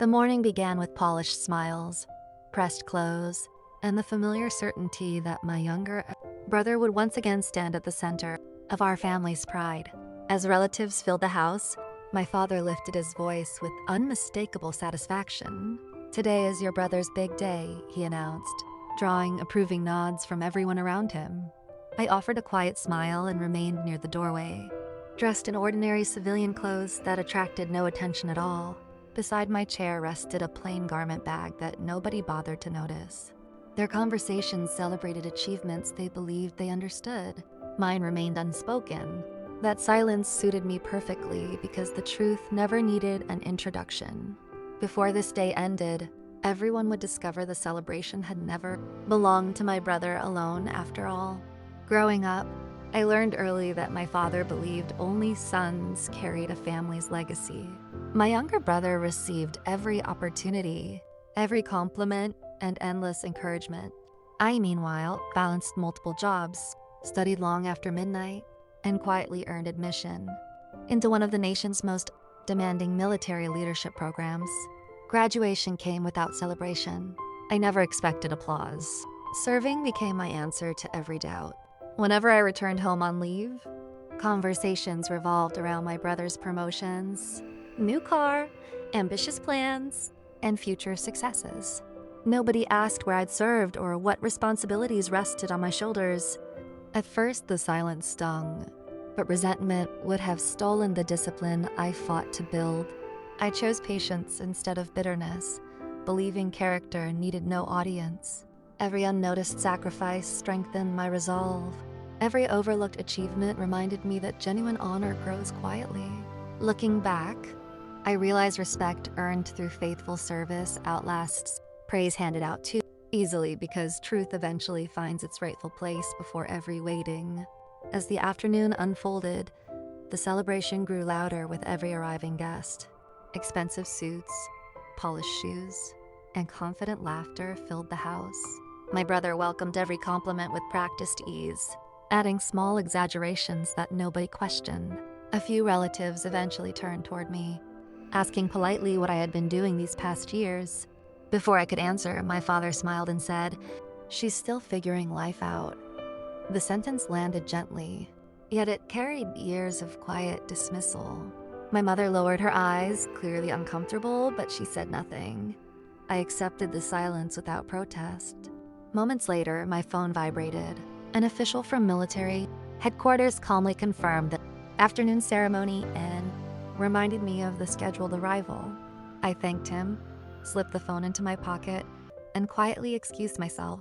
The morning began with polished smiles, pressed clothes, and the familiar certainty that my younger brother would once again stand at the center of our family's pride. As relatives filled the house, my father lifted his voice with unmistakable satisfaction. "Today is your brother's big day," he announced, drawing approving nods from everyone around him. I offered a quiet smile and remained near the doorway, dressed in ordinary civilian clothes that attracted no attention at all. Beside my chair rested a plain garment bag that nobody bothered to notice. Their conversations celebrated achievements they believed they understood. Mine remained unspoken. That silence suited me perfectly because the truth never needed an introduction. Before this day ended, everyone would discover the celebration had never belonged to my brother alone after all. Growing up, I learned early that my father believed only sons carried a family's legacy. My younger brother received every opportunity, every compliment, and endless encouragement. I, meanwhile, balanced multiple jobs, studied long after midnight, and quietly earned admission into one of the nation's most demanding military leadership programs. Graduation came without celebration. I never expected applause. Serving became my answer to every doubt. Whenever I returned home on leave, conversations revolved around my brother's promotions, new car, ambitious plans, and future successes. Nobody asked where I'd served or what responsibilities rested on my shoulders. At first, the silence stung, but resentment would have stolen the discipline I fought to build. I chose patience instead of bitterness, believing character needed no audience. Every unnoticed sacrifice strengthened my resolve. Every overlooked achievement reminded me that genuine honor grows quietly. Looking back, I realize respect earned through faithful service outlasts praise handed out too easily because truth eventually finds its rightful place before every waiting. As the afternoon unfolded, the celebration grew louder with every arriving guest. Expensive suits, polished shoes, and confident laughter filled the house. My brother welcomed every compliment with practiced ease, adding small exaggerations that nobody questioned. A few relatives eventually turned toward me, asking politely what I had been doing these past years. Before I could answer, my father smiled and said, "She's still figuring life out." The sentence landed gently, yet it carried years of quiet dismissal. My mother lowered her eyes, clearly uncomfortable, but she said nothing. I accepted the silence without protest. Moments later, my phone vibrated. An official from military headquarters calmly confirmed the afternoon ceremony and reminded me of the scheduled arrival. I thanked him, slipped the phone into my pocket, and quietly excused myself.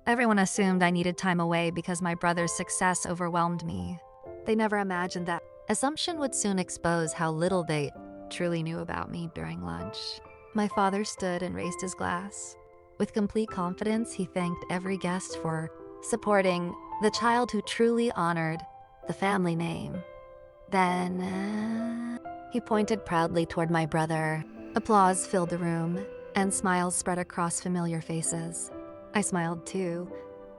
Everyone assumed I needed time away because my brother's success overwhelmed me. They never imagined that assumption would soon expose how little they truly knew about me during lunch. My father stood and raised his glass. With complete confidence, he thanked every guest for supporting the child who truly honored the family name. Then, he pointed proudly toward my brother. Applause filled the room, and smiles spread across familiar faces. I smiled too,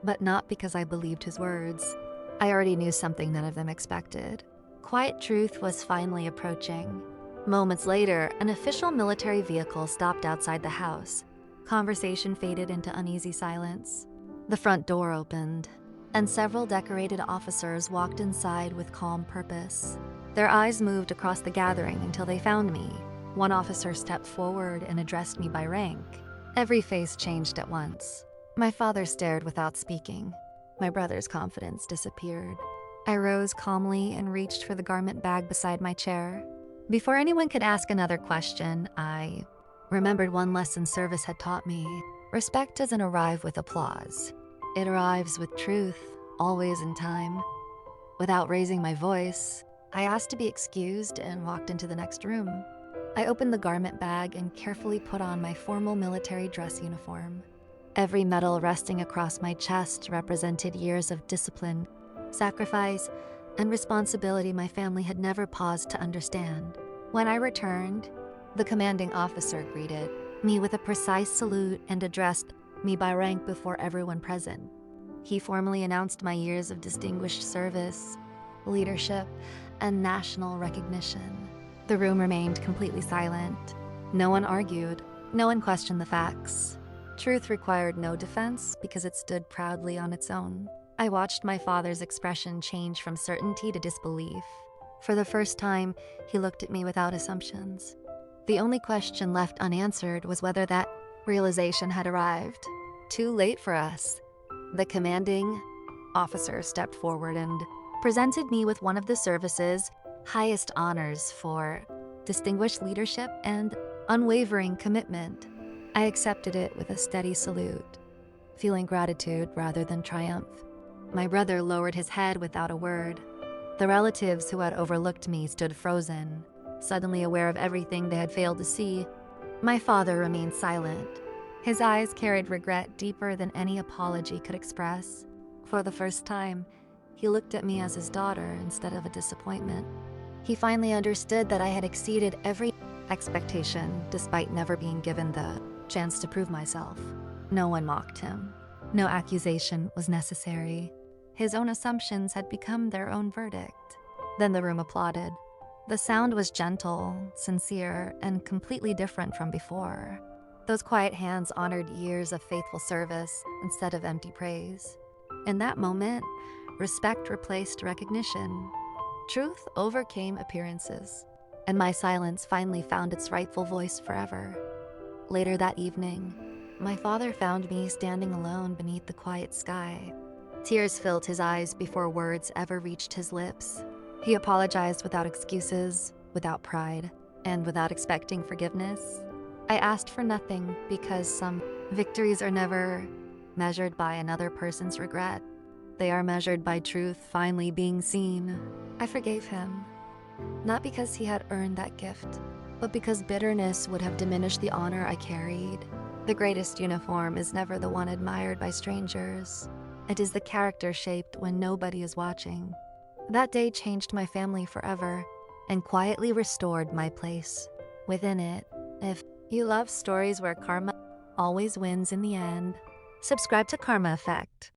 but not because I believed his words. I already knew something none of them expected. Quiet truth was finally approaching. Moments later, an official military vehicle stopped outside the house. Conversation faded into uneasy silence. The front door opened, and several decorated officers walked inside with calm purpose. Their eyes moved across the gathering until they found me. One officer stepped forward and addressed me by rank. Every face changed at once. My father stared without speaking. My brother's confidence disappeared. I rose calmly and reached for the garment bag beside my chair. Before anyone could ask another question, I remembered one lesson service had taught me. Respect doesn't arrive with applause. It arrives with truth, always in time. Without raising my voice, I asked to be excused and walked into the next room. I opened the garment bag and carefully put on my formal military dress uniform. Every medal resting across my chest represented years of discipline, sacrifice, and responsibility my family had never paused to understand. When I returned, the commanding officer greeted me with a precise salute and addressed me by rank before everyone present. He formally announced my years of distinguished service, leadership, and national recognition. The room remained completely silent. No one argued. No one questioned the facts. Truth required no defense because it stood proudly on its own. I watched my father's expression change from certainty to disbelief. For the first time, he looked at me without assumptions. The only question left unanswered was whether that realization had arrived. Too late for us. The commanding officer stepped forward and presented me with one of the service's highest honors for distinguished leadership and unwavering commitment. I accepted it with a steady salute, feeling gratitude rather than triumph. My brother lowered his head without a word. The relatives who had overlooked me stood frozen, suddenly aware of everything they had failed to see. My father remained silent. His eyes carried regret deeper than any apology could express. For the first time, he looked at me as his daughter instead of a disappointment. He finally understood that I had exceeded every expectation despite never being given the chance to prove myself. No one mocked him. No accusation was necessary. His own assumptions had become their own verdict. Then the room applauded. The sound was gentle, sincere, and completely different from before. Those quiet hands honored years of faithful service instead of empty praise. In that moment, respect replaced recognition. Truth overcame appearances, and my silence finally found its rightful voice forever. Later that evening, my father found me standing alone beneath the quiet sky. Tears filled his eyes before words ever reached his lips. He apologized without excuses, without pride, and without expecting forgiveness. I asked for nothing because some victories are never measured by another person's regret. They are measured by truth finally being seen. I forgave him, not because he had earned that gift, but because bitterness would have diminished the honor I carried. The greatest uniform is never the one admired by strangers. It is the character shaped when nobody is watching. That day changed my family forever and quietly restored my place within it. If you love stories where karma always wins in the end, subscribe to Karma Effect.